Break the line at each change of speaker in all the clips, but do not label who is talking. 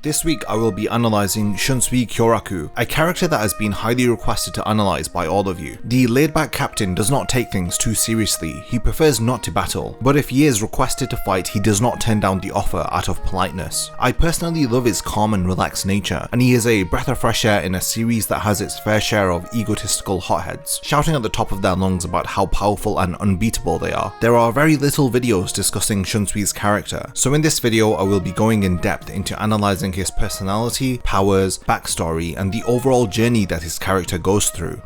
This week I will be analysing Shunsui Kyoraku, a character that has been highly requested to analyse by all of you. The laid-back captain does not take things too seriously, he prefers not to battle, but if he is requested to fight he does not turn down the offer out of politeness. I personally love his calm and relaxed nature, and he is a breath of fresh air in a series that has its fair share of egotistical hotheads, shouting at the top of their lungs about how powerful and unbeatable they are. There are very little videos discussing Shunsui's character, so in this video I will be going in depth into analysing his personality, powers, backstory, and the overall journey that his character goes through.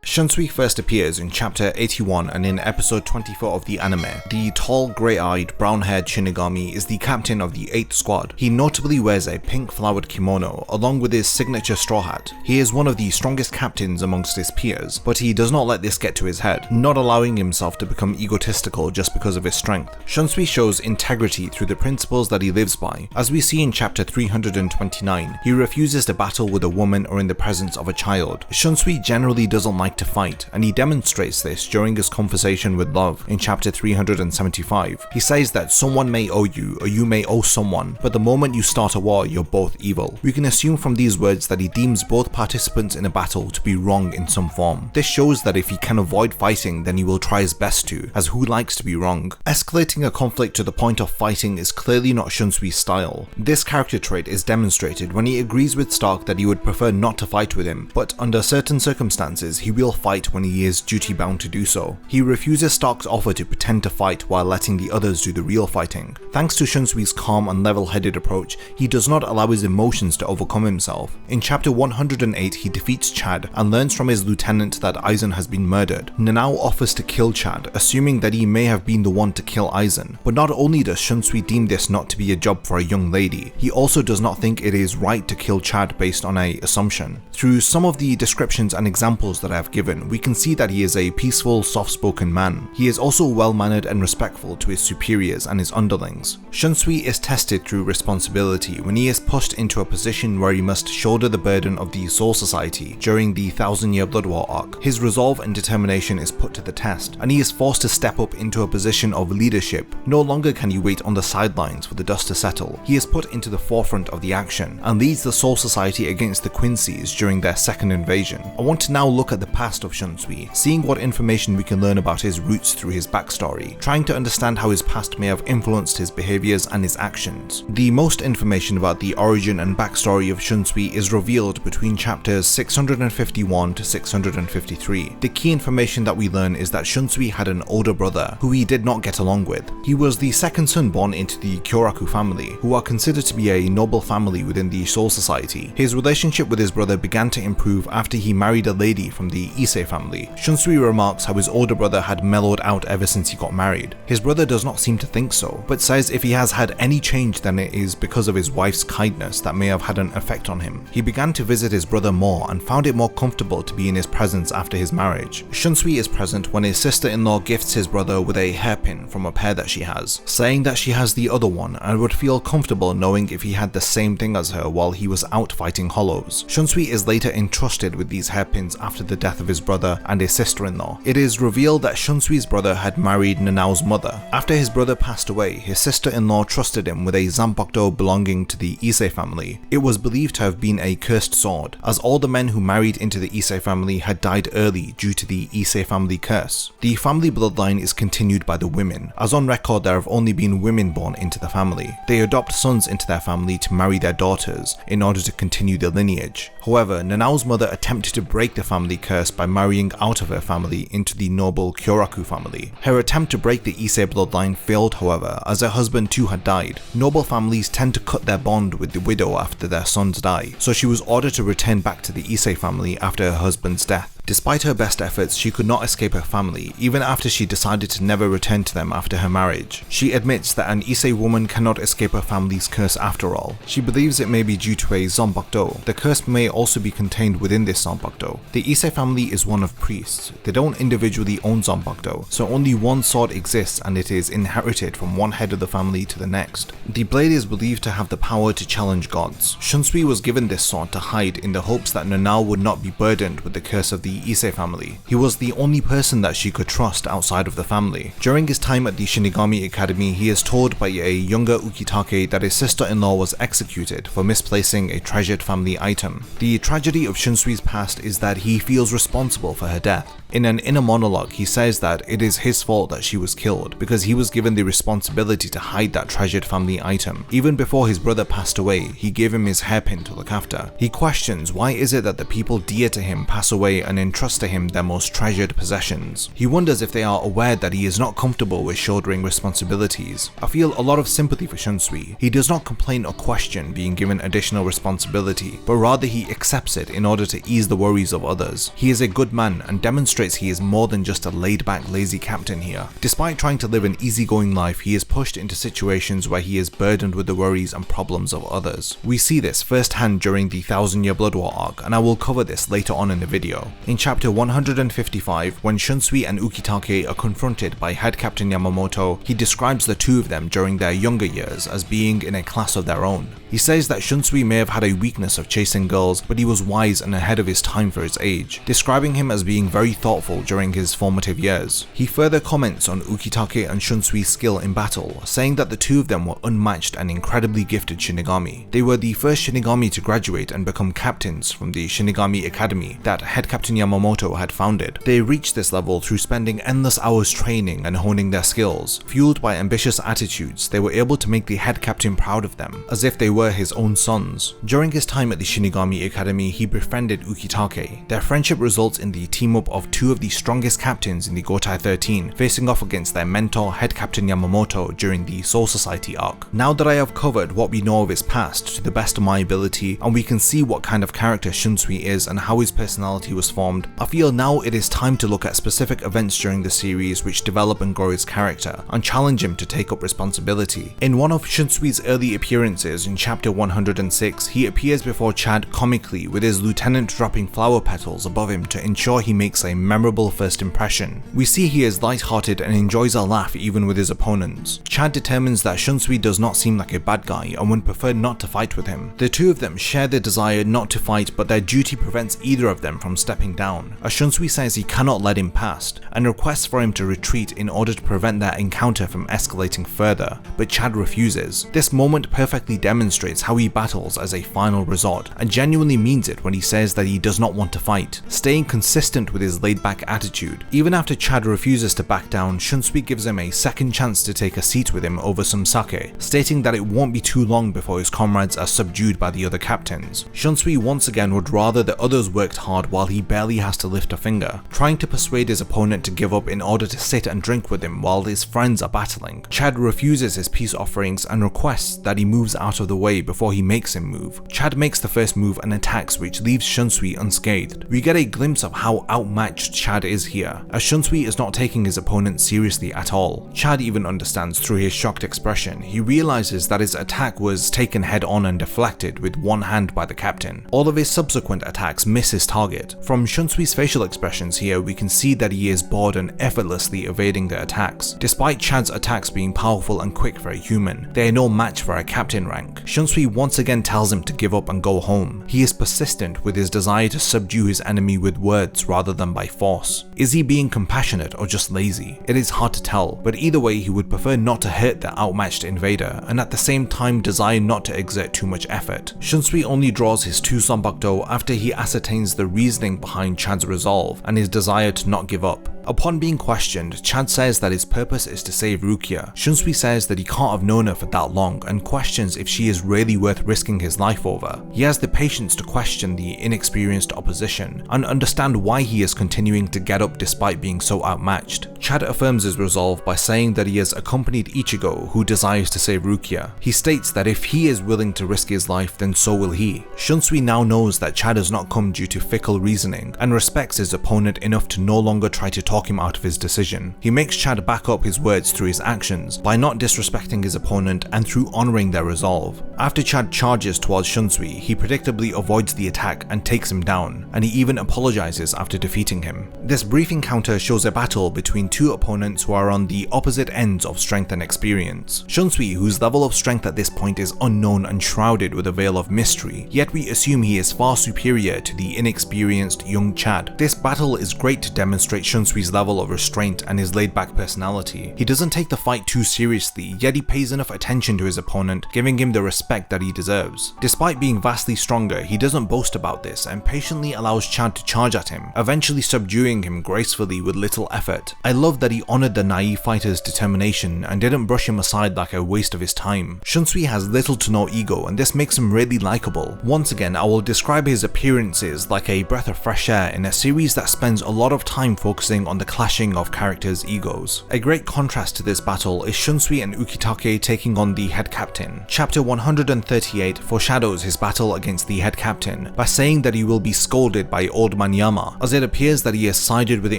Shunsui first appears in chapter 81 and in episode 24 of the anime. The tall, grey-eyed, brown-haired shinigami is the captain of the 8th squad. He notably wears a pink flowered kimono along with his signature straw hat. He is one of the strongest captains amongst his peers, but he does not let this get to his head, not allowing himself to become egotistical just because of his strength. Shunsui shows integrity through the principles that he lives by. As we see in chapter 329, he refuses to battle with a woman or in the presence of a child. Shunsui generally doesn't like to fight, and he demonstrates this during his conversation with Love in chapter 375. He says that someone may owe you or you may owe someone, but the moment you start a war you're both evil. We can assume from these words that he deems both participants in a battle to be wrong in some form. This shows that if he can avoid fighting then he will try his best to, as who likes to be wrong? Escalating a conflict to the point of fighting is clearly not Shunsui's style. This character trait is demonstrated when he agrees with Stark that he would prefer not to fight with him, but under certain circumstances he will fight when he is duty bound to do so. He refuses Stark's offer to pretend to fight while letting the others do the real fighting. Thanks to Shunsui's calm and level-headed approach, he does not allow his emotions to overcome himself. In chapter 108 he defeats Chad and learns from his lieutenant that Aizen has been murdered. Nanao offers to kill Chad, assuming that he may have been the one to kill Aizen. But not only does Shunsui deem this not to be a job for a young lady, he also does not think it is right to kill Chad based on an assumption. Through some of the descriptions and examples that I have given, we can see that he is a peaceful, soft-spoken man. He is also well-mannered and respectful to his superiors and his underlings. Shunsui is tested through responsibility when he is pushed into a position where he must shoulder the burden of the Soul Society during the 1000-year Blood War arc. His resolve and determination is put to the test, and he is forced to step up into a position of leadership. No longer can he wait on the sidelines for the dust to settle. He is put into the forefront of the action, and leads the Soul Society against the Quincy's during their second invasion. I want to now look at the past of Shunsui, seeing what information we can learn about his roots through his backstory, trying to understand how his past may have influenced his behaviours and his actions. The most information about the origin and backstory of Shunsui is revealed between chapters 651 to 653. The key information that we learn is that Shunsui had an older brother who he did not get along with. He was the second son born into the Kyoraku family, who are considered to be a noble family within the Soul Society. His relationship with his brother began to improve after he married a lady from the Issei family. Shunsui remarks how his older brother had mellowed out ever since he got married. His brother does not seem to think so, but says if he has had any change then it is because of his wife's kindness that may have had an effect on him. He began to visit his brother more and found it more comfortable to be in his presence after his marriage. Shunsui is present when his sister-in-law gifts his brother with a hairpin from a pair that she has, saying that she has the other one and would feel comfortable knowing if he had the same thing as her while he was out fighting hollows. Shunsui is later entrusted with these hairpins after the death of his brother and his sister-in-law. It is revealed that Shunsui's brother had married Nanao's mother. After his brother passed away, his sister-in-law trusted him with a zanpakuto belonging to the Issei family. It was believed to have been a cursed sword, as all the men who married into the Issei family had died early due to the Issei family curse. The family bloodline is continued by the women, as on record there have only been women born into the family. They adopt sons into their family to marry their daughters in order to continue the lineage. However, Nanao's mother attempted to break the family curse by marrying out of her family into the noble Kyoraku family. Her attempt to break the Issei bloodline failed, however, as her husband too had died. Noble families tend to cut their bond with the widow after their sons die, so she was ordered to return back to the Issei family after her husband's death. Despite her best efforts, she could not escape her family, even after she decided to never return to them after her marriage. She admits that an Issei woman cannot escape her family's curse after all. She believes it may be due to a zanpakuto. The curse may also be contained within this zanpakuto. The Issei family is one of priests. They don't individually own zanpakuto, so only one sword exists and it is inherited from one head of the family to the next. The blade is believed to have the power to challenge gods. Shunsui was given this sword to hide in the hopes that Nanao would not be burdened with the curse of the the Ise family. He was the only person that she could trust outside of the family. During his time at the Shinigami Academy, he is told by a younger Ukitake that his sister-in-law was executed for misplacing a treasured family item. The tragedy of Shunsui's past is that he feels responsible for her death. In an inner monologue, he says that it is his fault that she was killed because he was given the responsibility to hide that treasured family item. Even before his brother passed away, he gave him his hairpin to look after. He questions why is it that the people dear to him pass away and entrust to him their most treasured possessions. He wonders if they are aware that he is not comfortable with shouldering responsibilities. I feel a lot of sympathy for Shunsui. He does not complain or question being given additional responsibility, but rather he accepts it in order to ease the worries of others. He is a good man and demonstrates he is more than just a laid-back, lazy captain here. Despite trying to live an easygoing life, he is pushed into situations where he is burdened with the worries and problems of others. We see this firsthand during the 1000-Year Blood War arc, and I will cover this later on in the video. In chapter 155, when Shunsui and Ukitake are confronted by head captain Yamamoto, he describes the two of them during their younger years as being in a class of their own. He says that Shunsui may have had a weakness of chasing girls, but he was wise and ahead of his time for his age, describing him as being very thoughtful during his formative years. He further comments on Ukitake and Shunsui's skill in battle, saying that the two of them were unmatched and incredibly gifted shinigami. They were the first shinigami to graduate and become captains from the Shinigami Academy that head captain Yamamoto had founded. They reached this level through spending endless hours training and honing their skills. Fueled by ambitious attitudes, they were able to make the head captain proud of them, as if they were his own sons. During his time at the Shinigami Academy, he befriended Ukitake. Their friendship results in the team-up of two of the strongest captains in the Gotai 13, facing off against their mentor, head captain Yamamoto, during the Soul Society arc. Now that I have covered what we know of his past to the best of my ability, and we can see what kind of character Shunsui is and how his personality was formed, I feel now it is time to look at specific events during the series which develop and grow his character, and challenge him to take up responsibility. In one of Shunsui's early appearances in chapter 106, he appears before Chad comically with his lieutenant dropping flower petals above him to ensure he makes a memorable first impression. We see he is light-hearted and enjoys a laugh even with his opponents. Chad determines that Shunsui does not seem like a bad guy and would prefer not to fight with him. The two of them share the desire not to fight, but their duty prevents either of them from stepping down, as Shunsui says he cannot let him past, and requests for him to retreat in order to prevent their encounter from escalating further, but Chad refuses. This moment perfectly demonstrates how he battles as a final resort, and genuinely means it when he says that he does not want to fight, staying consistent with his laid-back attitude. Even after Chad refuses to back down, Shunsui gives him a second chance to take a seat with him over some sake, stating that it won't be too long before his comrades are subdued by the other captains. Shunsui once again would rather the others worked hard while he barely has to lift a finger, trying to persuade his opponent to give up in order to sit and drink with him while his friends are battling. Chad refuses his peace offerings and requests that he moves out of the way before he makes him move. Chad makes the first move and attacks, which leaves Shunsui unscathed. We get a glimpse of how outmatched Chad is here, as Shunsui is not taking his opponent seriously at all. Chad even understands through his shocked expression. He realizes that his attack was taken head on and deflected with one hand by the captain. All of his subsequent attacks miss his target. From Shunsui's facial expressions here, we can see that he is bored and effortlessly evading the attacks. Despite Chad's attacks being powerful and quick for a human, they are no match for a captain rank. Shunsui once again tells him to give up and go home. He is persistent with his desire to subdue his enemy with words rather than by force. Is he being compassionate or just lazy? It is hard to tell, but either way he would prefer not to hurt the outmatched invader, and at the same time desire not to exert too much effort. Shunsui only draws his 2 Zanbakudo after he ascertains the reasoning behind Chad's resolve and his desire to not give up. Upon being questioned, Chad says that his purpose is to save Rukia. Shunsui says that he can't have known her for that long and questions if she is really worth risking his life over. He has the patience to question the inexperienced opposition and understand why he is continuing to get up despite being so outmatched. Chad affirms his resolve by saying that he has accompanied Ichigo, who desires to save Rukia. He states that if he is willing to risk his life, then so will he. Shunsui now knows that Chad has not come due to fickle reasoning and respects his opponent enough to no longer try to talk him out of his decision. He makes Chad back up his words through his actions by not disrespecting his opponent and through honoring their resolve. After Chad charges towards Shunsui, he predictably avoids the attack and takes him down, and he even apologizes after defeating him. This brief encounter shows a battle between two opponents who are on the opposite ends of strength and experience. Shunsui, whose level of strength at this point is unknown and shrouded with a veil of mystery, yet we assume he is far superior to the inexperienced young Chad. This battle is great to demonstrate Shunsui's level of restraint and his laid-back personality. He doesn't take the fight too seriously, yet he pays enough attention to his opponent, giving him the respect that he deserves. Despite being vastly stronger, he doesn't boast about this and patiently allows Chad to charge at him, eventually subduing him gracefully with little effort. I love that he honored the naive fighter's determination and didn't brush him aside like a waste of his time. Shunsui has little to no ego, and this makes him really likable. Once again, I will describe his appearances like a breath of fresh air in a series that spends a lot of time focusing on the clashing of characters' egos. A great contrast to this battle is Shunsui and Ukitake taking on the head captain. Chapter 138 foreshadows his battle against the head captain by saying that he will be scolded by Old Man Yama, as it appears that he has sided with the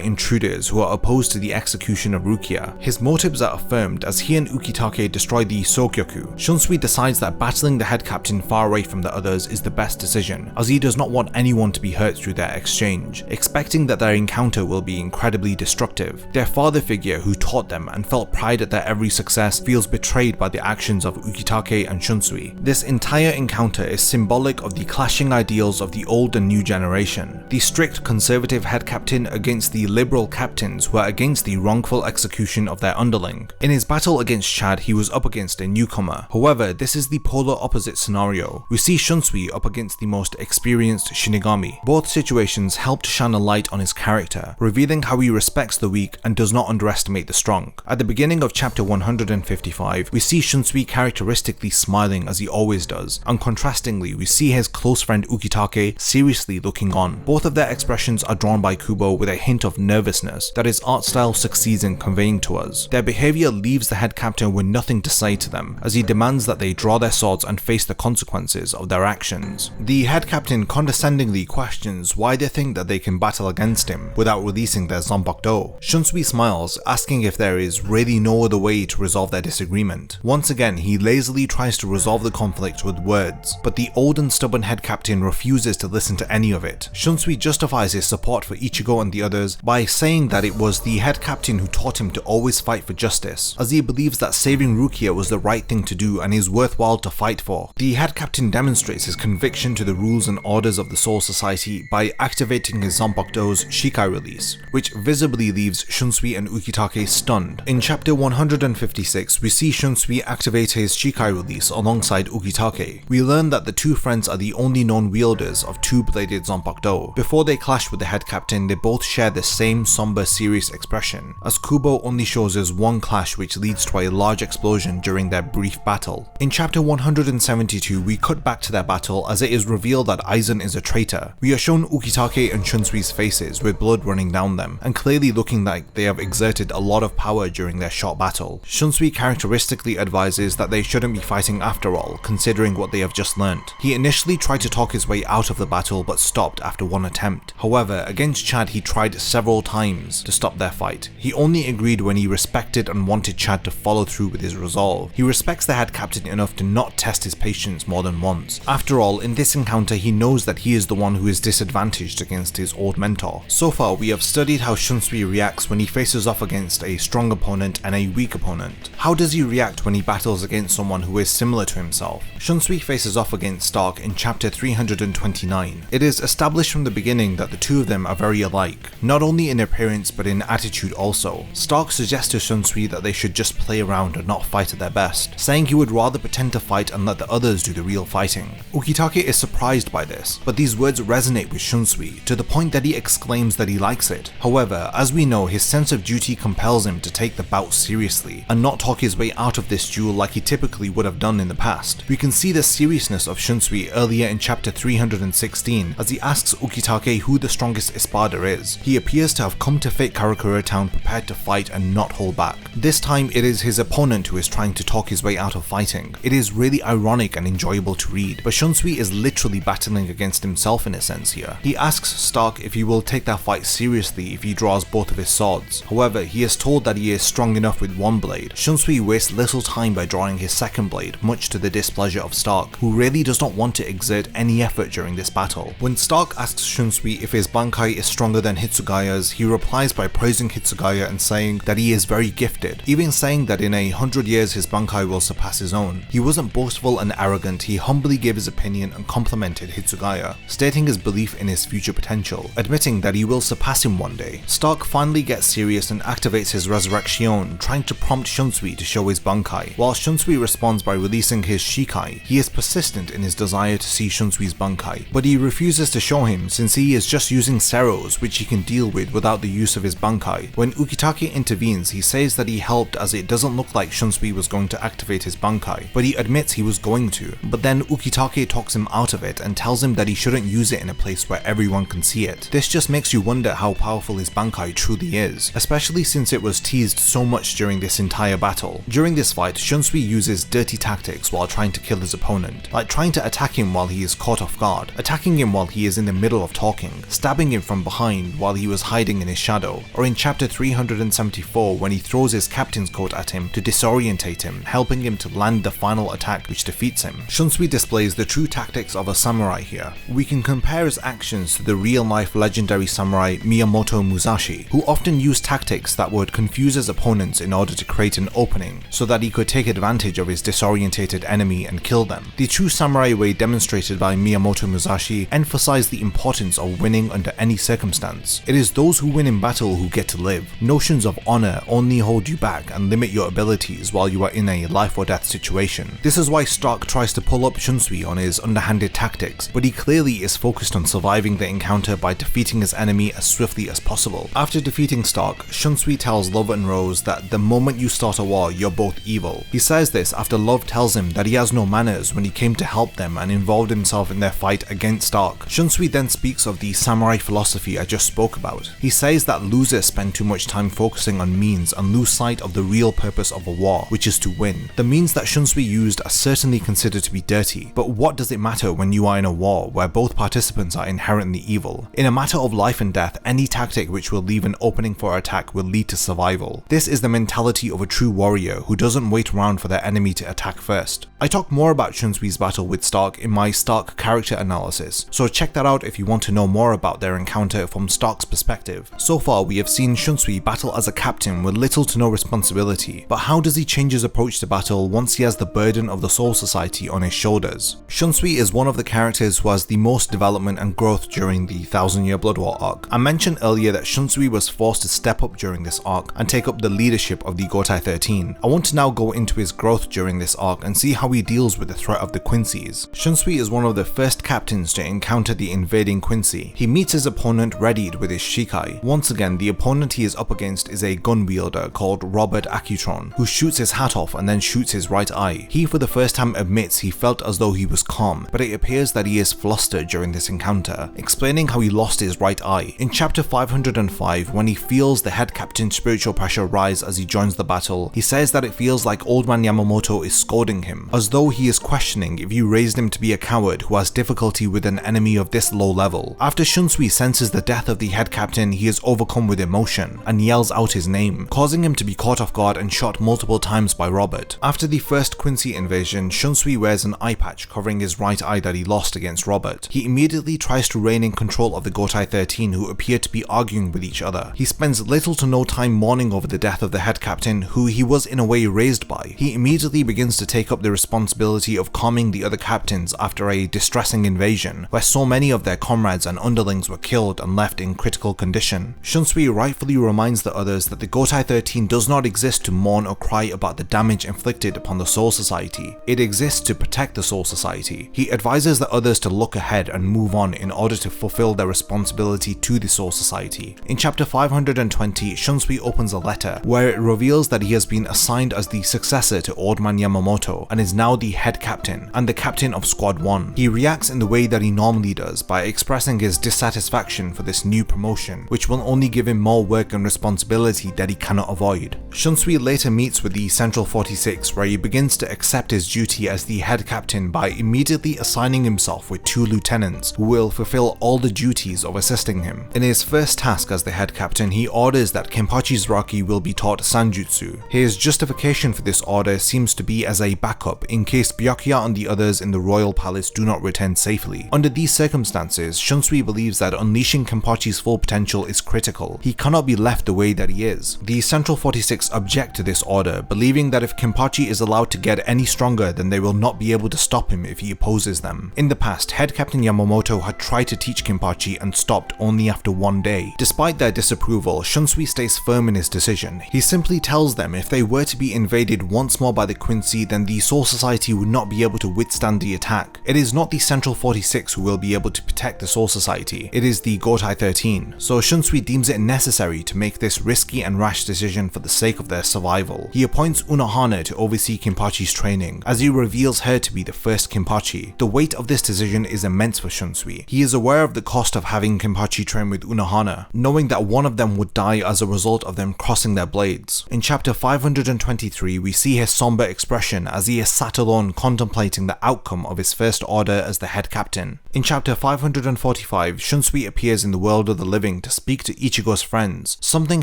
intruders who are opposed to the execution of Rukia. His motives are affirmed as he and Ukitake destroy the Sokyoku. Shunsui decides that battling the head captain far away from the others is the best decision, as he does not want anyone to be hurt through their exchange, expecting that their encounter will be incredibly destructive. Their father figure who taught them and felt pride at their every success feels betrayed by the actions of Ukitake and Shunsui. This entire encounter is symbolic of the clashing ideals of the old and new generation. The strict conservative head captain against the liberal captains who are against the wrongful execution of their underling. In his battle against Chad, he was up against a newcomer. However, this is the polar opposite scenario. We see Shunsui up against the most experienced shinigami. Both situations help to shine a light on his character, revealing how he respects the weak and does not underestimate the strong. At the beginning of chapter 155, we see Shunsui characteristically smiling as he always does, and contrastingly we see his close friend Ukitake seriously looking on. Both of their expressions are drawn by Kubo with a hint of nervousness that his art style succeeds in conveying to us. Their behavior leaves the head captain with nothing to say to them, as he demands that they draw their swords and face the consequences of their actions. The head captain condescendingly questions why they think that they can battle against him without releasing their Zanpakuto. Shunsui smiles, asking if there is really no other way to resolve their disagreement. Once again, he lazily tries to resolve the conflict with words, but the old and stubborn head captain refuses to listen to any of it. Shunsui justifies his support for Ichigo and the others by saying that it was the head captain who taught him to always fight for justice, as he believes that saving Rukia was the right thing to do and is worthwhile to fight for. The head captain demonstrates his conviction to the rules and orders of the Soul Society by activating his Zanpakuto's Shikai release, which visibly leaves Shunsui and Ukitake stunned. In chapter 156, we see Shunsui activate his Shikai release alongside Ukitake. We learn that the two friends are the only known wielders of two-bladed Zanpakuto. Before they clash with the head captain, they both share the same somber, serious expression, as Kubo only shows us one clash which leads to a large explosion during their brief battle. In chapter 172, we cut back to their battle as it is revealed that Aizen is a traitor. We are shown Ukitake and Shunsui's faces with blood running down them, and clearly looking like they have exerted a lot of power during their short battle. Shunsui characteristically advises that they shouldn't be fighting after all, considering what they have just learnt. He initially tried to talk his way out of the battle but stopped after one attempt. However, against Chad he tried several times to stop their fight. He only agreed when he respected and wanted Chad to follow through with his resolve. He respects the head captain enough to not test his patience more than once. After all, in this encounter he knows that he is the one who is disadvantaged against his old mentor. So far we have studied how Shunsui reacts when he faces off against a strong opponent and a weak opponent. How does he react when he battles against someone who is similar to himself? Shunsui faces off against Stark in chapter 329. It is established from the beginning that the two of them are very alike, not only in appearance but in attitude also. Stark suggests to Shunsui that they should just play around and not fight at their best, saying he would rather pretend to fight and let the others do the real fighting. Ukitake is surprised by this, but these words resonate with Shunsui to the point that he exclaims that he likes it. However, as we know, his sense of duty compels him to take the bout seriously and not talk his way out of this duel like he typically would have done in the past. We can see the seriousness of Shunsui earlier in chapter 316 as he asks Ukitake who the strongest Espada is. He appears to have come to Fate Karakura town prepared to fight and not hold back. This time it is his opponent who is trying to talk his way out of fighting. It is really ironic and enjoyable to read, but Shunsui is literally battling against himself in a sense here. He asks Stark if he will take that fight seriously if he draws both of his swords. However, he is told that he is strong enough with one blade. Shunsui wastes little time by drawing his second blade, much to the displeasure of Stark, who really does not want to exert any effort during this battle. When Stark asks Shunsui if his Bankai is stronger than Hitsugaya's, he replies by praising Hitsugaya's Hitsugaya and saying that he is very gifted, even saying that in 100 years his Bankai will surpass his own. He wasn't boastful and arrogant, he humbly gave his opinion and complimented Hitsugaya, stating his belief in his future potential, admitting that he will surpass him one day. Stark finally gets serious and activates his Resurrection, trying to prompt Shunsui to show his Bankai. While Shunsui responds by releasing his Shikai, he is persistent in his desire to see Shunsui's Bankai, but he refuses to show him since he is just using Seros, which he can deal with without the use of his Bankai. When Ukitake intervenes, he says that he helped as it doesn't look like Shunsui was going to activate his Bankai, but he admits he was going to. But then Ukitake talks him out of it and tells him that he shouldn't use it in a place where everyone can see it. This just makes you wonder how powerful his Bankai truly is, especially since it was teased so much during this entire battle. During this fight, Shunsui uses dirty tactics while trying to kill his opponent, like trying to attack him while he is caught off guard, attacking him while he is in the middle of talking, stabbing him from behind while he was hiding in his shadow, or in chapter 374 when he throws his captain's coat at him to disorientate him, helping him to land the final attack which defeats him. Shunsui displays the true tactics of a samurai here. We can compare his actions to the real-life legendary samurai Miyamoto Musashi, who often used tactics that would confuse his opponents in order to create an opening so that he could take advantage of his disorientated enemy and kill them. The true samurai way demonstrated by Miyamoto Musashi emphasized the importance of winning under any circumstance. It is those who win in battle who get to live. Notions of honor only hold you back and limit your abilities while you are in a life or death situation. This is why Stark tries to pull up Shunsui on his underhanded tactics, but he clearly is focused on surviving the encounter by defeating his enemy as swiftly as possible. After defeating Stark, Shunsui tells Love and Rose that the moment you start a war, you're both evil. He says this after Love tells him that he has no manners when he came to help them and involved himself in their fight against Stark. Shunsui then speaks of the samurai philosophy I just spoke about. He says that losers spend too much time focusing on means and lose sight of the real purpose of a war, which is to win. The means that Shunsui used are certainly considered to be dirty, but what does it matter when you are in a war where both participants are inherently evil? In a matter of life and death, any tactic which will leave an opening for attack will lead to survival. This is the mentality of a true warrior who doesn't wait around for their enemy to attack first. I talk more about Shunsui's battle with Stark in my Stark character analysis, so check that out if you want to know more about their encounter from Stark's perspective. So far we have seen Shunsui battle as a captain with little to no responsibility, but how does he change his approach to battle once he has the burden of the Soul Society on his shoulders? Shunsui is one of the characters who has the most development and growth during the 1000-Year Blood War arc. I mentioned earlier that Shunsui was forced to step up during this arc and take up the leadership of the Gotai 13. I want to now go into his growth during this arc and see how he deals with the threat of the Quincy's. Shunsui is one of the first captains to encounter the invading Quincy. He meets his opponent readied with his Shikai. Once again, the opponent he is up against is a gun wielder called Robert Akutron, who shoots his hat off and then shoots his right eye. He for the first time admits he felt as though he was calm, but it appears that he is flustered during this encounter, explaining how he lost his right eye. In chapter 505, when he feels the head captain's spiritual pressure rise as he joins the battle, he says that it feels like Old Man Yamamoto is scolding him, as though he is questioning if you raised him to be a coward who has difficulty with an enemy of this low level. After Shunsui senses the death of the head captain, he is overcome with emotion and yells out his name, causing him to be caught off guard and shot multiple times by Robert. After the first Quincy invasion, Shunsui wears an eye patch covering his right eye that he lost against Robert. He immediately tries to reign in control of the Gotai 13, who appear to be arguing with each other. He spends little to no time mourning over the death of the head captain, who he was in a way raised by. He immediately begins to take up the responsibility of calming the other captains after a distressing invasion, where so many of their comrades and underlings were killed and left in critical condition. Shunsui rightfully reminds the others that the Gotai 13 does not exist to mourn or cry about the damage inflicted upon the Soul Society. It exists to protect the Soul Society. He advises the others to look ahead and move on in order to fulfill their responsibility to the Soul Society. In chapter 520, Shunsui opens a letter where it reveals that he has been assigned as the successor to Old Man Yamamoto and is now the head captain and the captain of Squad 1. He reacts in the way that he normally does by expressing his dissatisfaction for this new promotion, which will only give him more work and responsibility that he cannot avoid. Shunsui later meets with the Central 46, where he begins to accept his duty as the head captain by immediately assigning himself with 2 lieutenants who will fulfill all the duties of assisting him. In his first task as the head captain, he orders that Kenpachi's Raki will be taught Sanjutsu. His justification for this order seems to be as a backup in case Byakuya and the others in the royal palace do not return safely. Under these circumstances, Shunsui believes that unleashing Kenpachi's full potential is critical. He cannot be left the way that he is. The Central 46 object to this order, believing that if Kenpachi is allowed to get any stronger, then they will not be able to stop him if he opposes them. In the past, head captain Yamamoto had tried to teach Kenpachi and stopped only after 1 day. Despite their disapproval, Shunsui stays firm in his decision. He simply tells them if they were to be invaded once more by the Quincy, then the Soul Society would not be able to withstand the attack. It is not the Central 46 who will be able to protect the Soul Society, it is the Gotai 13, so Shunsui deems it necessary to make this risky and rash decision for the sake of their survival. He appoints Unohana to oversee Kenpachi's training, as he reveals her to be the first Kenpachi. The weight of this decision is immense for Shunsui. He is aware of the cost of having Kenpachi train with Unohana, knowing that one of them would die as a result of them crossing their blades. In chapter 523, we see his somber expression as he is sat alone contemplating the outcome of his first order as the head captain. In chapter 545, Shunsui appears in the world of the living to speak to Ichigo's friends, something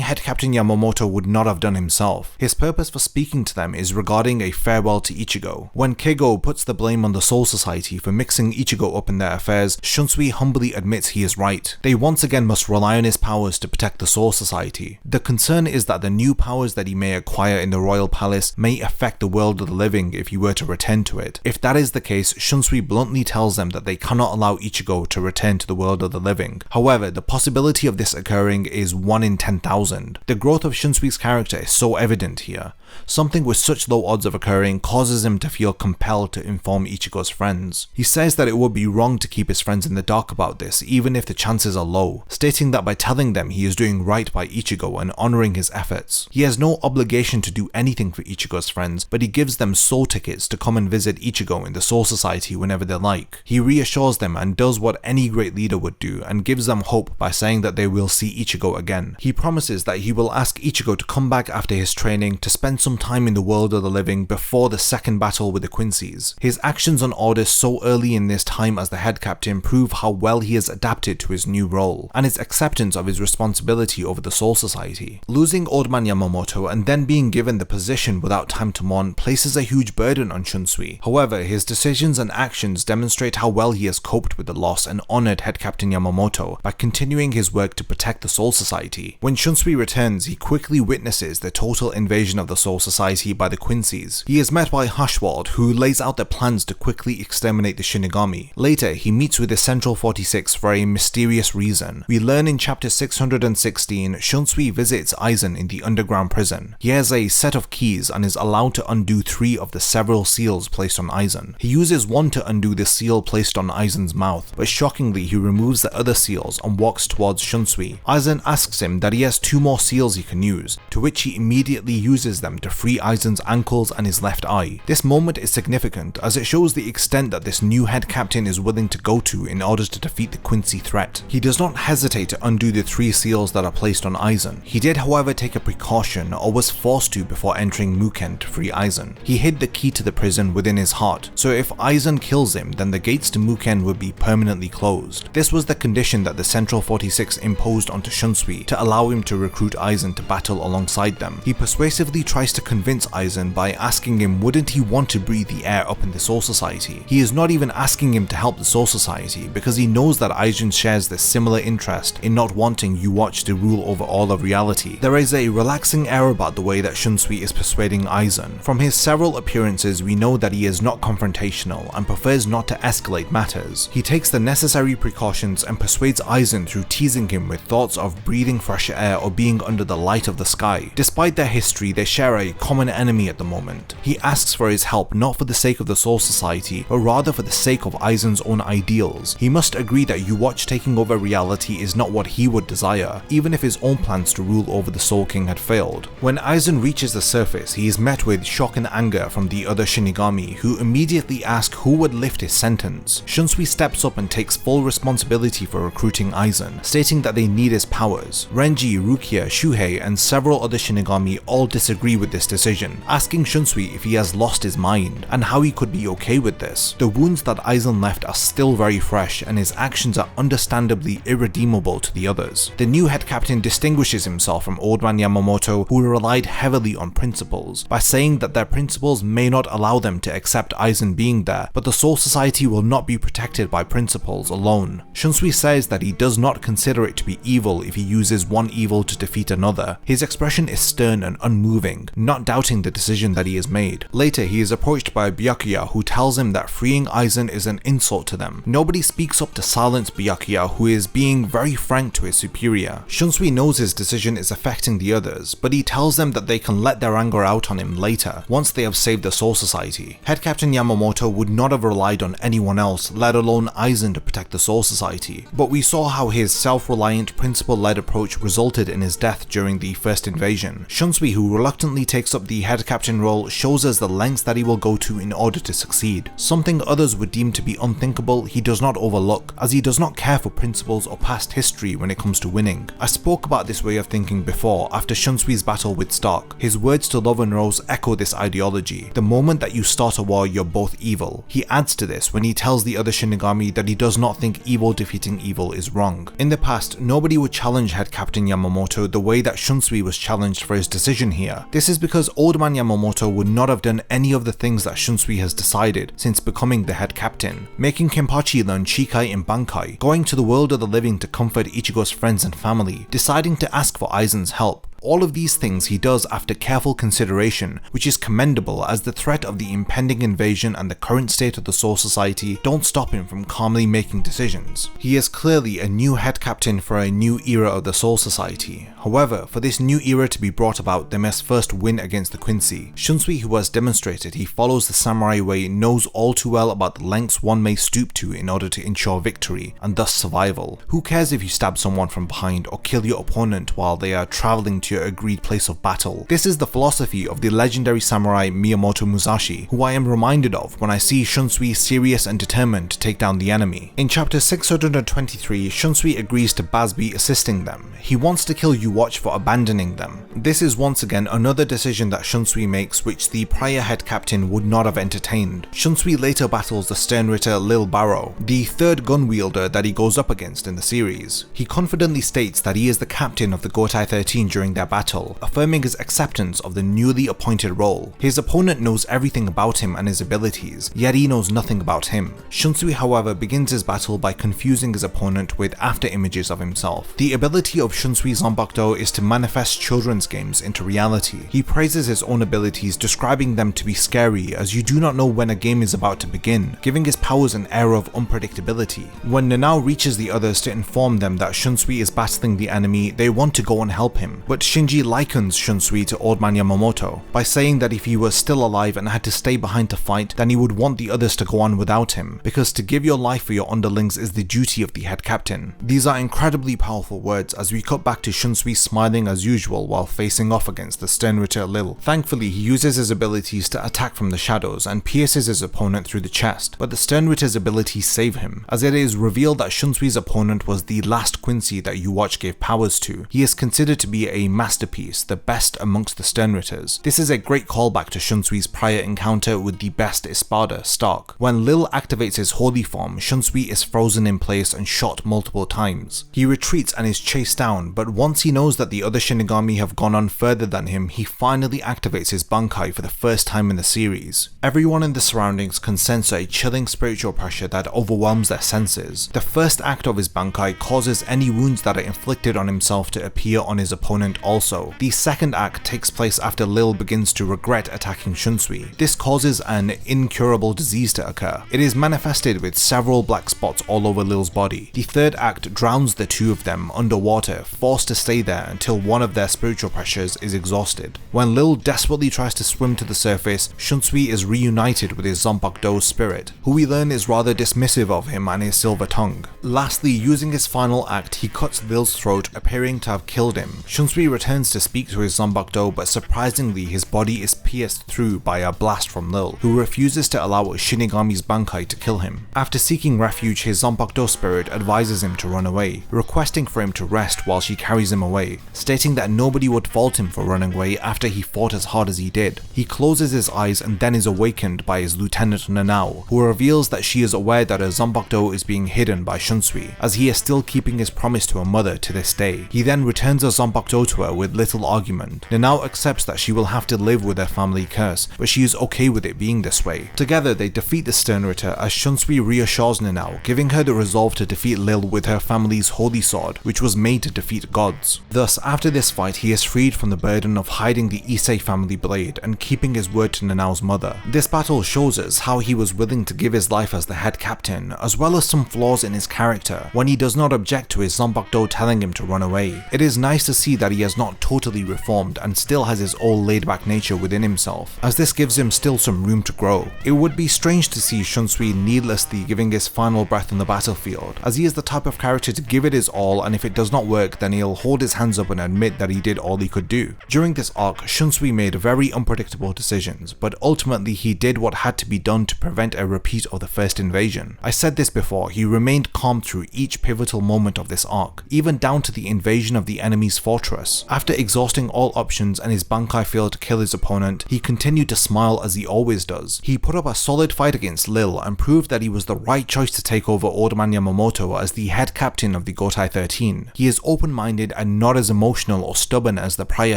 head captain Yamamoto would not have done himself. His purpose for speaking to them is regarding a farewell to Ichigo. When Keigo puts the blame on the Soul Society for mixing Ichigo up in their affairs, Shunsui humbly admits he is right. They once again must rely on his powers to protect the Soul Society. The concern is that the new powers that he may acquire in the royal palace may affect the world of the living if he were to return to it. If that is the case, Shunsui bluntly tells them that they cannot allow Ichigo to return to the world of the living. However, the possibility of this occurring is 1 in 10,000. The growth of Shunsui's character is so evident here. Something with such low odds of occurring causes him to feel compelled to inform Ichigo's friends. He says that it would be wrong to keep his friends in the dark about this, even if the chances are low, stating that by telling them he is doing right by Ichigo and honouring his efforts. He has no obligation to do anything for Ichigo's friends, but he gives them soul tickets to come and visit Ichigo in the Soul Society whenever they like. He reassures them and does what any great leader would do, and gives them hope by saying that they will see Ichigo again. He promises that he will ask Ichigo to come back after his training to spend some time in the world of the living before the second battle with the Quincy's. His actions and orders so early in this time as the head captain prove how well he has adapted to his new role, and his acceptance of his responsibility over the Soul Society. Losing Old Man Yamamoto and then being given the position without time to mourn places a huge burden on Shunsui. However, his decisions and actions demonstrate how well he has coped with the loss and honoured head captain Yamamoto by continuing his work to protect the Soul Society. When Shunsui returns, he quickly witnesses the total invasion of the Soul Society by the Quincy's. He is met by Hushwald, who lays out their plans to quickly exterminate the Shinigami. Later, he meets with the Central 46 for a mysterious reason. We learn in chapter 616, Shunsui visits Aizen in the underground prison. He has a set of keys and is allowed to undo 3 of the several seals placed on Aizen. He uses one to undo the seal placed on Aizen's mouth, but shockingly he removes the other seals and walks towards Shunsui. Aizen asks him that he has 2 more seals he can use, to which he immediately uses them to free Aizen's ankles and his left eye. This moment is significant as it shows the extent that this new head captain is willing to go to in order to defeat the Quincy threat. He does not hesitate to undo the 3 seals that are placed on Aizen. He did however take a precaution, or was forced to before entering Muken to free Aizen. He hid the key to the prison within his heart, so if Aizen kills him then the gates to Muken would be permanently closed. This was the condition that the Central 46 imposed onto Shunsui to allow him to recruit Aizen to battle alongside them. He persuasively tries to convince Aizen by asking him wouldn't he want to breathe the air up in the Soul Society. He is not even asking him to help the Soul Society because he knows that Aizen shares this similar interest in not wanting Yuwatch to rule over all of reality. There is a relaxing air about the way that Shunsui is persuading Aizen. From his several appearances we know that he is not confrontational and prefers not to escalate matters. He takes the necessary precautions and persuades Aizen through teasing him with thoughts of breathing fresher air or being under the light of the sky. Despite their history, they share a common enemy at the moment. He asks for his help not for the sake of the Soul Society, but rather for the sake of Aizen's own ideals. He must agree that Yuwatch taking over reality is not what he would desire, even if his own plans to rule over the Soul King had failed. When Aizen reaches the surface, he is met with shock and anger from the other Shinigami, who immediately ask who would lift his sentence. Shunsui steps up and takes full responsibility for recruiting Aizen, stating that they need his powers. Renji, Rukia, Shuhei, and several other Shinigami shinigami all disagree with this decision, asking Shunsui if he has lost his mind and how he could be okay with this. The wounds that Aizen left are still very fresh and his actions are understandably irredeemable to the others. The new head captain distinguishes himself from Old Man Yamamoto, who relied heavily on principles, by saying that their principles may not allow them to accept Aizen being there, but the Soul Society will not be protected by principles alone. Shunsui says that he does not consider it to be evil if he uses one evil to defeat another. His expression is stern and unmoving, not doubting the decision that he has made. Later, he is approached by a Byakuya who tells him that freeing Aizen is an insult to them. Nobody speaks up to silence Byakuya, who is being very frank to his superior. Shunsui knows his decision is affecting the others, but he tells them that they can let their anger out on him later, once they have saved the Soul Society. Head Captain Yamamoto would not have relied on anyone else, let alone Aizen, to protect the Soul Society, but we saw how his self-reliant, principle-led approach resulted in his death during the first invasion. Shunsui, who reluctantly takes up the head captain role, shows us the lengths that he will go to in order to succeed. Something others would deem to be unthinkable, he does not overlook, as he does not care for principles or past history when it comes to winning. I spoke about this way of thinking before after Shunsui's battle with Stark. His words to Love and Rose echo this ideology. The moment that you start a war, you're both evil. He adds to this when he tells the other Shinigami that he does not think evil defeating evil is wrong. In the past, nobody would challenge Head Captain Yamamoto the way that Shunsui was challenged for his decision here. This is because Old Man Yamamoto would not have done any of the things that Shunsui has decided since becoming the head captain. Making Kenpachi learn Shikai and Bankai, going to the world of the living to comfort Ichigo's friends and family, deciding to ask for Aizen's help. All of these things he does after careful consideration, which is commendable as the threat of the impending invasion and the current state of the Soul Society don't stop him from calmly making decisions. He is clearly a new head captain for a new era of the Soul Society. However, for this new era to be brought about, they must first win against the Quincy. Shunsui, who has demonstrated he follows the samurai way, knows all too well about the lengths one may stoop to in order to ensure victory, and thus survival. Who cares if you stab someone from behind or kill your opponent while they are travelling to your agreed place of battle? This is the philosophy of the legendary samurai Miyamoto Musashi, who I am reminded of when I see Shunsui serious and determined to take down the enemy. In chapter 623, Shunsui agrees to Bazby assisting them. He wants to kill Yuwatch for abandoning them. This is once again another decision that Shunsui makes which the prior head captain would not have entertained. Shunsui later battles the Sternritter Lil Barrow, the third gun wielder that he goes up against in the series. He confidently states that he is the captain of the Gotai 13 during their battle, affirming his acceptance of the newly appointed role. His opponent knows everything about him and his abilities, yet he knows nothing about him. Shunsui, however, begins his battle by confusing his opponent with after images of himself. The ability of Shunsui Zanbakudo is to manifest children's games into reality. He praises his own abilities, describing them to be scary as you do not know when a game is about to begin, giving his powers an air of unpredictability. When Nanao reaches the others to inform them that Shunsui is battling the enemy, they want to go and help him, but Shinji likens Shunsui to Old Man Yamamoto by saying that if he was still alive and had to stay behind to fight, then he would want the others to go on without him, because to give your life for your underlings is the duty of the head captain. These are incredibly powerful words as we cut back to Shunsui smiling as usual while facing off against the Sternritter Lil. Thankfully, he uses his abilities to attack from the shadows and pierces his opponent through the chest, but the Sternritter's abilities save him, as it is revealed that Shunsui's opponent was the last Quincy that Yuwatch gave powers to. He is considered to be a masterpiece, the best amongst the Sternritters. This is a great callback to Shunsui's prior encounter with the best Espada, Stark. When Lil activates his holy form, Shunsui is frozen in place and shot multiple times. He retreats and is chased down, but once he knows that the other Shinigami have gone on further than him, he finally activates his Bankai for the first time in the series. Everyone in the surroundings can sense a chilling spiritual pressure that overwhelms their senses. The first act of his Bankai causes any wounds that are inflicted on himself to appear on his opponent also. The second act takes place after Lil begins to regret attacking Shunsui. This causes an incurable disease to occur. It is manifested with several black spots all over Lil's body. The third act drowns the two of them underwater, forced to stay there until one of their spiritual pressures is exhausted. When Lil desperately tries to swim to the surface, Shunsui is reunited with his Zanbakudo spirit, who we learn is rather dismissive of him and his silver tongue. Lastly, using his final act, he cuts Lil's throat, appearing to have killed him. Shunsui returns to speak to his Zanbakudo, but surprisingly his body is pierced through by a blast from Lil, who refuses to allow Shinigami's Bankai to kill him. After seeking refuge, his Zanbakudo spirit advises him to run away, requesting for him to rest while she carries him away, stating that nobody would fault him for running away after he fought as hard as he did. He closes his eyes and then is awakened by his lieutenant Nanao, who reveals that she is aware that her Zanbakudo is being hidden by Shunsui, as he is still keeping his promise to her mother to this day. He then returns her Zanbakudo to her with little argument. Nanao accepts that she will have to live with her family curse, but she is okay with it being this way. Together they defeat the Stern Ritter as Shunsui reassures Nanao, giving her the resolve to defeat Lil with her family's holy sword, which was made to defeat gods. Thus, after this fight, he is freed from the burden of hiding the Issei family blade and keeping his word to Nanao's mother. This battle shows us how he was willing to give his life as the head captain, as well as some flaws in his character when he does not object to his Zanbakudo telling him to run away. It is nice to see that he has not totally reformed and still has his old laid-back nature within himself, as this gives him still some room to grow. It would be strange to see Shunsui needlessly giving his final breath on the battlefield, as he is the type of character to give it his all, and if it does not work then he'll hold his hands up and admit that he did all he could do. During this arc, Shunsui made very unpredictable decisions, but ultimately he did what had to be done to prevent a repeat of the first invasion. I said this before, he remained calm through each pivotal moment of this arc, even down to the invasion of the enemy's fortress. After exhausting all options and his Bankai failed to kill his opponent, he continued to smile as he always does. He put up a solid fight against Lil and proved that he was the right choice to take over Old Man Yamamoto as the head captain of the Gotai 13. He is open-minded and not as emotional or stubborn as the prior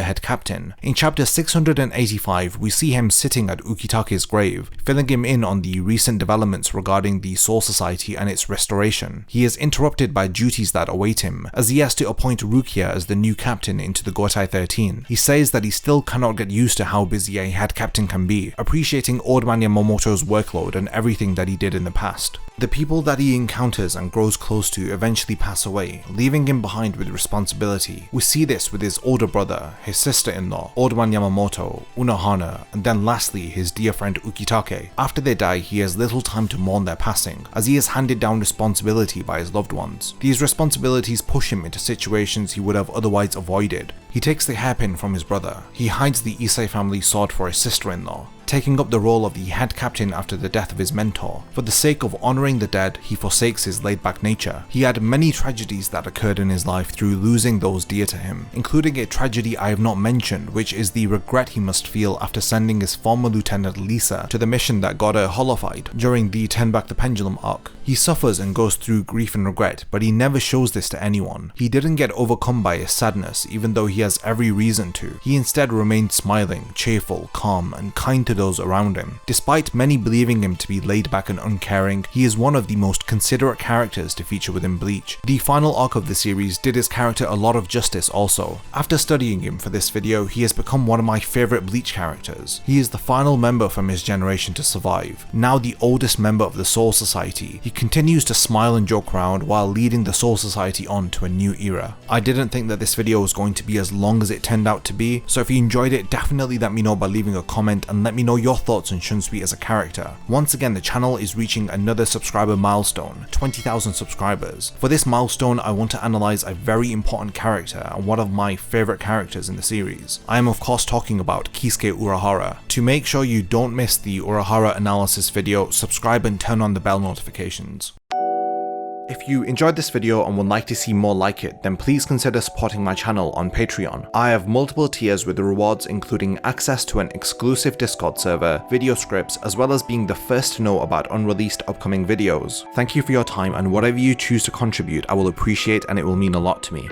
head captain. In chapter 685, we see him sitting at Ukitake's grave, filling him in on the recent developments regarding the Soul Society and its restoration. He is interrupted by duties that await him, as he has to appoint Rukia as the new captain into the Gotai 13. He says that he still cannot get used to how busy a head captain can be, appreciating Old Man Yamamoto's workload and everything that he did in the past. The people that he encounters and grows close to eventually pass away, leaving him behind with responsibility. We see this with his older brother, his sister-in-law, Old Man Yamamoto, Unohana, and then lastly his dear friend Ukitake. After they die, he has little time to mourn their passing, as he is handed down responsibility by his loved ones. These responsibilities push him into situations he would have otherwise avoided. He takes the hairpin from his brother. He hides the Issei family sword for his sister-in-law, taking up the role of the head captain after the death of his mentor. For the sake of honouring the dead, he forsakes his laid-back nature. He had many tragedies that occurred in his life through losing those dear to him, including a tragedy I have not mentioned, which is the regret he must feel after sending his former lieutenant Lisa to the mission that got her holified during the Turn Back the Pendulum arc. He suffers and goes through grief and regret, but he never shows this to anyone. He didn't get overcome by his sadness, even though he has every reason to. He instead remained smiling, cheerful, calm, and kind to those around him. Despite many believing him to be laid back and uncaring, he is one of the most considerate characters to feature within Bleach. The final arc of the series did his character a lot of justice also. After studying him for this video, he has become one of my favourite Bleach characters. He is the final member from his generation to survive, now the oldest member of the Soul Society. He continues to smile and joke around while leading the Soul Society on to a new era. I didn't think that this video was going to be as long as it turned out to be, so if you enjoyed it, definitely let me know by leaving a comment and let me know your thoughts on Shunsui as a character. Once again, the channel is reaching another subscriber milestone, 20,000 subscribers. For this milestone, I want to analyze a very important character and one of my favorite characters in the series. I am of course talking about Kisuke Urahara. To make sure you don't miss the Urahara analysis video, subscribe and turn on the bell notifications. If you enjoyed this video and would like to see more like it, then please consider supporting my channel on Patreon. I have multiple tiers with rewards including access to an exclusive Discord server, video scripts, as well as being the first to know about unreleased upcoming videos. Thank you for your time, and whatever you choose to contribute I will appreciate, and it will mean a lot to me.